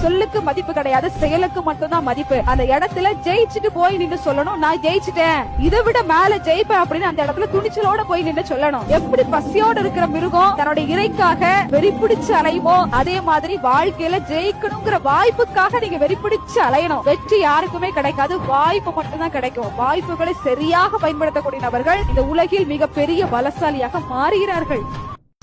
சொல்லுக்கு மதிப்பு கிடையாது, செயலுக்கு மட்டும்தான் மதிப்பு. அந்த இடத்துல ஜெயிச்சுட்டு போய் நின்னு சொல்லணும், நான் ஜெயிச்சிட்டேன், இதை விட மேல ஜெயிப்பேன் அப்படின்னு அந்த இடத்துல துணிச்சலோட போய் நின்னு சொல்லணும். எப்படி பசியோட இருக்கிற மிருகம் தன்னுடைய இறைக்காக வெறிப்பிடிச்சு அலையுமோ, அதே மாதிரி வாழ்க்கையில ஜெயிக்கணுங்கிற வாய்ப்புக்காக நீங்க வெறிப்பிடிச்சு அலையணும். வெற்றி யாருக்குமே கிடைக்காது, வாய்ப்பு மட்டும்தான் கிடைக்கும். வாய்ப்புகளை சரியாக பயன்படுத்தக்கூடிய நபர்கள் இந்த உலகில் மிகப்பெரிய பலசாலியாக மாறுகிறார்கள்.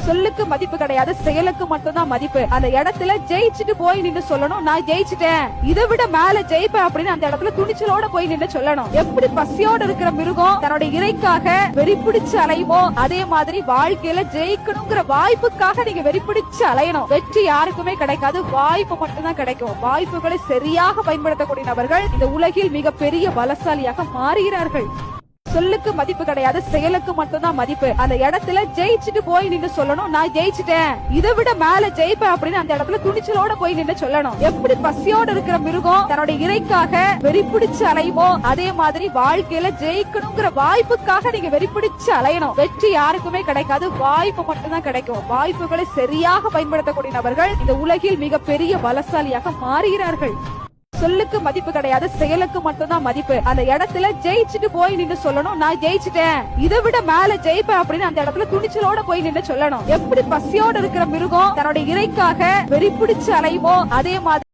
சொல்லுக்கு மதிப்பு கிடையாது, செயலுக்கு மட்டும்தான் மதிப்பு. அந்த இடத்துல ஜெயிச்சுட்டு போய் நின்னு சொல்லணும், நான் ஜெயிச்சிட்டேன், இதை விட மேல ஜெயிப்பேன் அப்படின்னு அந்த இடத்துல துணிச்சலோட போய் நின்னு சொல்லணும். எப்படி பசியோட இருக்கிற மிருகம் தன்னுடைய இறைக்காக வெறிப்பிடிச்சு அலையுமோ, அதே மாதிரி வாழ்க்கையில ஜெயிக்கணுங்கிற வாய்ப்புக்காக நீங்க வெறிப்பிடிச்சு அலையணும். வெற்றி யாருக்குமே கிடைக்காது, வாய்ப்பு மட்டும்தான் கிடைக்கும். வாய்ப்புகளை சரியாக பயன்படுத்தக்கூடிய நபர்கள் இந்த உலகில் மிகப்பெரிய பலசாலியாக மாறுகிறார்கள். சொல்லுக்கு மதிப்பு கிடையாது, செயலுக்கு மட்டும்தான் மதிப்பு. அந்த இடத்துல ஜெயிச்சுட்டு போய் நின்னு சொல்லணும், நான் ஜெயிச்சிட்டேன், இதை விட மேல ஜெயிப்பேன் அப்படின்னு அந்த இடத்துல துணிச்சலோட போய் நின்னு சொல்லணும். எப்படி பசியோட இருக்கிற மிருகம் தன்னுடைய இறைக்காக வெறிப்பிடிச்சு அலையுமோ, அதே மாதிரி வாழ்க்கையில ஜெயிக்கணுங்கிற வாய்ப்புக்காக நீங்க வெறிப்பிடிச்சு அலையணும். வெற்றி யாருக்குமே கிடைக்காது, வாய்ப்பு மட்டும்தான் கிடைக்கும். வாய்ப்புகளை சரியாக பயன்படுத்தக்கூடிய நபர்கள் இந்த உலகில் மிகப்பெரிய பலசாலியாக மாறுகிறார்கள். சொல்லுக்கு மதிப்பு கிடையாது, செயலுக்கு மட்டும்தான் மதிப்பு. அந்த இடத்துல ஜெயிச்சுட்டு போய் நின்னு சொல்லணும், நான் ஜெயிச்சிட்டேன், இதை விட மேல ஜெயிப்பேன் அப்படின்னு அந்த இடத்துல துணிச்சலோட போய் நின்னு சொல்லணும். எப்படி பசியோட இருக்கிற மிருகம் தன்னுடைய இறைக்காக வெறிப்பிடிச்சு அலையுமோ, அதே மாதிரி